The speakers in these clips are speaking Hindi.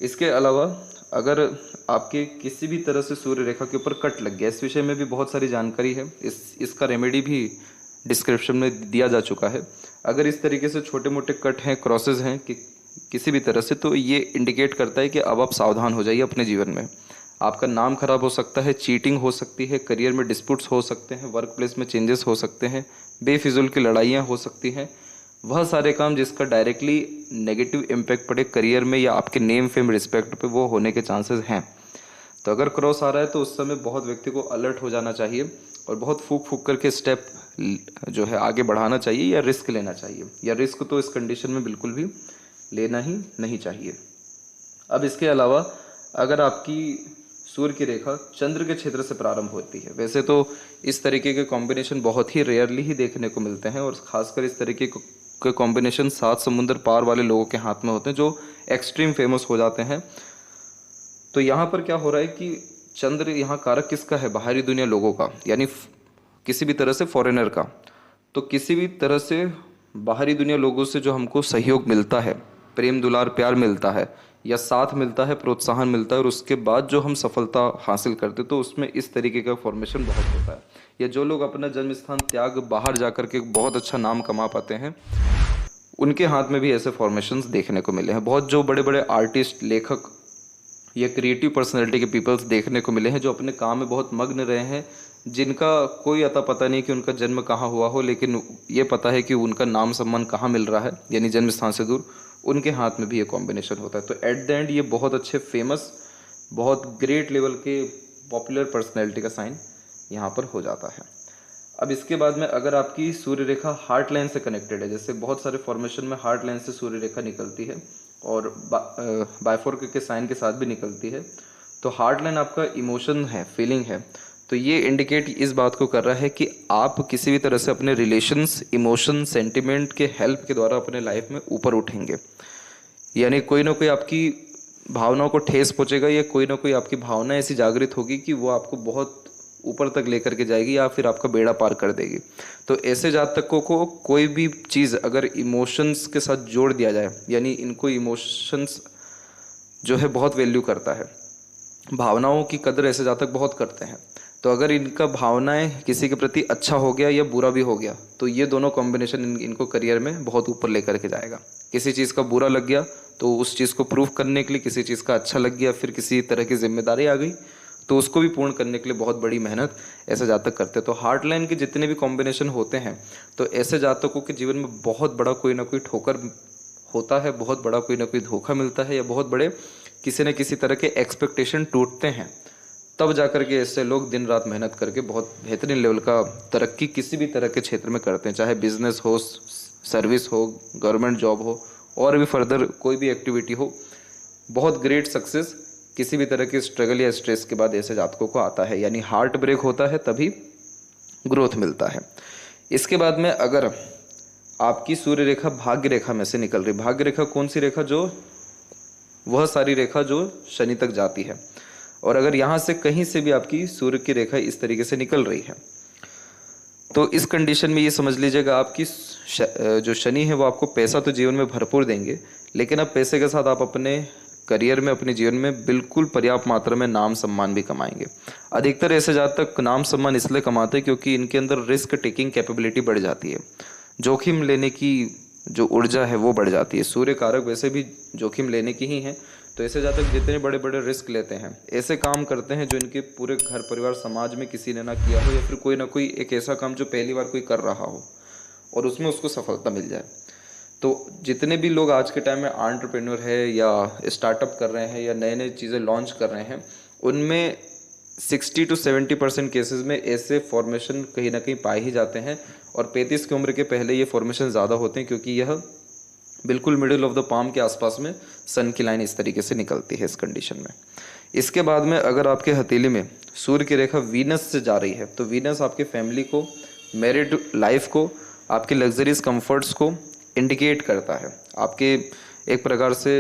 इसके अलावा अगर आपके किसी भी तरह से सूर्य रेखा के ऊपर कट लग गया, इस विषय में भी बहुत सारी जानकारी है, इसका रेमेडी भी डिस्क्रिप्शन में दिया जा चुका है। अगर इस तरीके से छोटे मोटे कट हैं, क्रॉसेज हैं कि किसी भी तरह से, तो ये इंडिकेट करता है कि अब आप सावधान हो जाइए अपने जीवन में। आपका नाम खराब हो सकता है, चीटिंग हो सकती है, करियर में डिस्प्यूट्स हो सकते हैं, वर्क प्लेस में चेंजेस हो सकते हैं, बेफिजुल की लड़ाइयाँ हो सकती हैं। वह सारे काम जिसका डायरेक्टली नेगेटिव इम्पैक्ट पड़े करियर में या आपके नेम फेम रिस्पेक्ट पे, वो होने के चांसेस हैं। तो अगर क्रॉस आ रहा है तो उस समय बहुत व्यक्ति को अलर्ट हो जाना चाहिए और बहुत फूक फूक करके स्टेप जो है आगे बढ़ाना चाहिए या रिस्क लेना चाहिए, या रिस्क तो इस कंडीशन में बिल्कुल भी लेना ही नहीं चाहिए। अब इसके अलावा अगर आपकी सूर्य की रेखा चंद्र के क्षेत्र से प्रारंभ होती है, वैसे तो इस तरीके के कॉम्बिनेशन बहुत ही रेयरली ही देखने को मिलते हैं, और खासकर इस तरीके के कॉम्बिनेशन 7 समुंदर पार वाले लोगों के हाथ में होते हैं जो एक्सट्रीम फेमस हो जाते हैं। तो यहाँ पर क्या हो रहा है कि चंद्र यहाँ कारक किसका है? बाहरी दुनिया लोगों का, यानी किसी भी तरह से फॉरेनर का। तो किसी भी तरह से बाहरी दुनिया लोगों से जो हमको सहयोग मिलता है, प्रेम दुलार प्यार मिलता है या साथ मिलता है, प्रोत्साहन मिलता है, और उसके बाद जो हम सफलता हासिल करते, तो उसमें इस तरीके का फॉर्मेशन बहुत होता है। या जो लोग अपना जन्म स्थान त्याग बाहर जाकर के बहुत अच्छा नाम कमा पाते हैं, उनके हाथ में भी ऐसे फॉर्मेशंस देखने को मिले हैं। बहुत जो बड़े बड़े आर्टिस्ट, लेखक या क्रिएटिव पर्सनैलिटी के पीपल्स देखने को मिले हैं जो अपने काम में बहुत मग्न रहे हैं, जिनका कोई अता पता नहीं कि उनका जन्म कहाँ हुआ हो, लेकिन ये पता है कि उनका नाम सम्मान कहाँ मिल रहा है, यानी जन्म स्थान से दूर, उनके हाथ में भी ये कॉम्बिनेशन होता है। तो एट द एंड ये बहुत अच्छे फेमस, बहुत ग्रेट लेवल के पॉपुलर पर्सनैलिटी का साइन यहाँ पर हो जाता है। अब इसके बाद में अगर आपकी सूर्य रेखा हार्ट लाइन से कनेक्टेड है, जैसे बहुत सारे फॉर्मेशन में हार्ट लाइन से सूर्य रेखा निकलती है और बायफोर्क के साइन के साथ भी निकलती है, तो हार्ट लाइन आपका इमोशन है, फीलिंग है। तो ये इंडिकेट इस बात को कर रहा है कि आप किसी भी तरह से अपने रिलेशंस, इमोशन, सेंटिमेंट के हेल्प के द्वारा अपने लाइफ में ऊपर उठेंगे, यानी कोई ना कोई आपकी भावनाओं को ठेस पहुंचेगा, या कोई ना कोई आपकी भावना ऐसी जागृत होगी कि वो आपको बहुत ऊपर तक लेकर के जाएगी या फिर आपका बेड़ा पार कर देगी। तो ऐसे जातकों को कोई भी चीज़ अगर इमोशंस के साथ जोड़ दिया जाए, यानी इनको इमोशंस जो है बहुत वैल्यू करता है, भावनाओं की कदर ऐसे जातक बहुत करते हैं। तो अगर इनका भावनाएं किसी के प्रति अच्छा हो गया या बुरा भी हो गया, तो ये दोनों कॉम्बिनेशन इनको करियर में बहुत ऊपर लेकर के जाएगा। किसी चीज़ का बुरा लग गया तो उस चीज़ को प्रूव करने के लिए, किसी चीज़ का अच्छा लग गया, फिर किसी तरह की जिम्मेदारी आ गई तो उसको भी पूर्ण करने के लिए बहुत बड़ी मेहनत ऐसे जातक करते हैं। तो हार्ट लाइन के जितने भी कॉम्बिनेशन होते हैं, तो ऐसे जातकों के जीवन में बहुत बड़ा कोई ना कोई ठोकर होता है, बहुत बड़ा कोई ना कोई धोखा मिलता है, या बहुत बड़े किसी न किसी तरह के एक्सपेक्टेशन टूटते हैं। तब जाकर के ऐसे लोग दिन रात मेहनत करके बहुत बेहतरीन लेवल का तरक्की किसी भी तरह के क्षेत्र में करते हैं, चाहे बिजनेस हो, सर्विस हो, गवर्नमेंट जॉब हो, और भी फर्दर कोई भी एक्टिविटी हो। बहुत ग्रेट सक्सेस किसी भी तरह के स्ट्रगल या स्ट्रेस के बाद ऐसे जातकों को आता है, यानी हार्ट ब्रेक होता है तभी ग्रोथ मिलता है। इसके बाद में अगर आपकी सूर्य रेखा भाग्य रेखा में से निकल रही, भाग्य रेखा कौन सी रेखा? जो वह सारी रेखा जो शनि तक जाती है, और अगर यहाँ से कहीं से भी आपकी सूर्य की रेखा इस तरीके से निकल रही है, तो इस कंडीशन में ये समझ लीजिएगा आपकी जो शनि है वो आपको पैसा तो जीवन में भरपूर देंगे, लेकिन अब पैसे के साथ आप अपने करियर में, अपने जीवन में बिल्कुल पर्याप्त मात्रा में नाम सम्मान भी कमाएंगे। अधिकतर ऐसे जातक नाम सम्मान इसलिए कमाते हैं क्योंकि इनके अंदर रिस्क टेकिंग कैपेबिलिटी बढ़ जाती है, जोखिम लेने की जो ऊर्जा है वो बढ़ जाती है। सूर्य कारक वैसे भी जोखिम लेने की ही है, तो ऐसे जातक जितने बड़े बड़े रिस्क लेते हैं, ऐसे काम करते हैं जो इनके पूरे घर परिवार समाज में किसी ने ना किया हो, या फिर कोई ना कोई एक ऐसा काम जो पहली बार कोई कर रहा हो और उसमें उसको सफलता मिल जाए। तो जितने भी लोग आज के टाइम में एंटरप्रेन्योर है या स्टार्टअप कर रहे हैं या नए नए चीज़ें लॉन्च कर रहे हैं, उनमें 60 to 70% केसेस में ऐसे फॉर्मेशन कहीं ना कहीं पाए ही जाते हैं, और 35 की उम्र के पहले ये फॉर्मेशन ज़्यादा होते हैं, क्योंकि यह बिल्कुल मिडिल ऑफ द पाम के आसपास में सन की लाइन इस तरीके से निकलती है इस कंडीशन में। इसके बाद में अगर आपके हथेली में सूर्य की रेखा वीनस से जा रही है, तो वीनस आपके फैमिली को, मैरिड लाइफ को, आपके लग्जरीज कंफर्ट्स को इंडिकेट करता है। आपके एक प्रकार से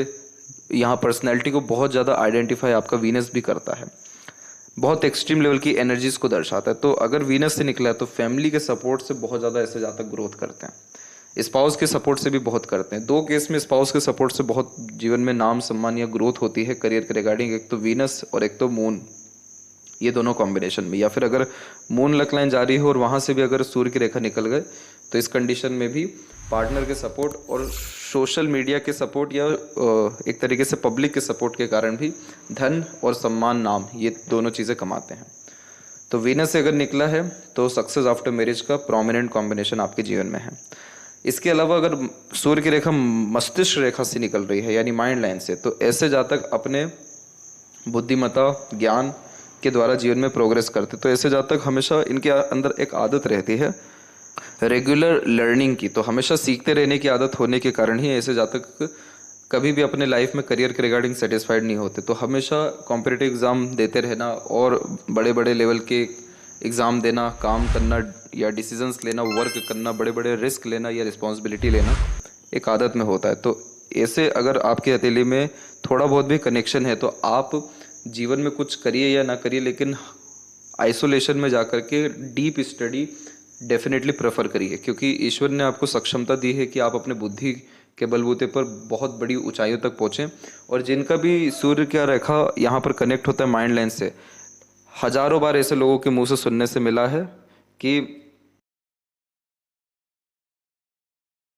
यहाँ पर्सनैलिटी को बहुत ज़्यादा आइडेंटिफाई आपका वीनस भी करता है, बहुत एक्सट्रीम लेवल की एनर्जीज को दर्शाता है। तो अगर वीनस से निकला है तो फैमिली के सपोर्ट से बहुत ज़्यादा ऐसे जातक ग्रोथ करते हैं। स्पाउस के सपोर्ट से भी बहुत करते हैं। दो केस में स्पाउस के सपोर्ट से बहुत जीवन में नाम सम्मान या ग्रोथ होती है करियर के रिगार्डिंग, एक तो वीनस और एक तो मून, ये दोनों कॉम्बिनेशन में। या फिर अगर मून लक लाइन जा रही हो और वहाँ से भी अगर सूर्य की रेखा निकल गए तो इस कंडीशन में भी पार्टनर के सपोर्ट और सोशल मीडिया के सपोर्ट या एक तरीके से पब्लिक के सपोर्ट के कारण भी धन और सम्मान, नाम, ये दोनों चीज़ें कमाते हैं। तो वीनस से अगर निकला है तो सक्सेस आफ्टर मैरिज का प्रोमिनेंट कॉम्बिनेशन आपके जीवन में है। इसके अलावा अगर सूर्य की रेखा मस्तिष्क रेखा से निकल रही है यानी माइंड लाइन से, तो ऐसे जातक अपने बुद्धिमत्ता, ज्ञान के द्वारा जीवन में प्रोग्रेस करते। तो ऐसे जातक हमेशा इनके अंदर एक आदत रहती है रेगुलर लर्निंग की, तो हमेशा सीखते रहने की आदत होने के कारण ही ऐसे जातक कभी भी अपने लाइफ में करियर के रिगार्डिंग सेटिस्फाइड नहीं होते। तो हमेशा कॉम्पिटिटिव एग्ज़ाम देते रहना और बड़े बड़े लेवल के एग्ज़ाम देना, काम करना या डिसीजंस लेना, वर्क करना, बड़े बड़े रिस्क लेना या रिस्पॉन्सिबिलिटी लेना एक आदत में होता है। तो ऐसे अगर आपके हथेली में थोड़ा बहुत भी कनेक्शन है तो आप जीवन में कुछ करिए या ना करिए, लेकिन आइसोलेशन में जाकर के डीप स्टडी डेफिनेटली प्रेफर करिए, क्योंकि ईश्वर ने आपको सक्षमता दी है कि आप अपने बुद्धि के बलबूते पर बहुत बड़ी ऊंचाइयों तक पहुँचें। और जिनका भी सूर्य का रेखा यहाँ पर कनेक्ट होता है माइंड लाइन से, हजारों बार ऐसे लोगों के मुंह से सुनने से मिला है कि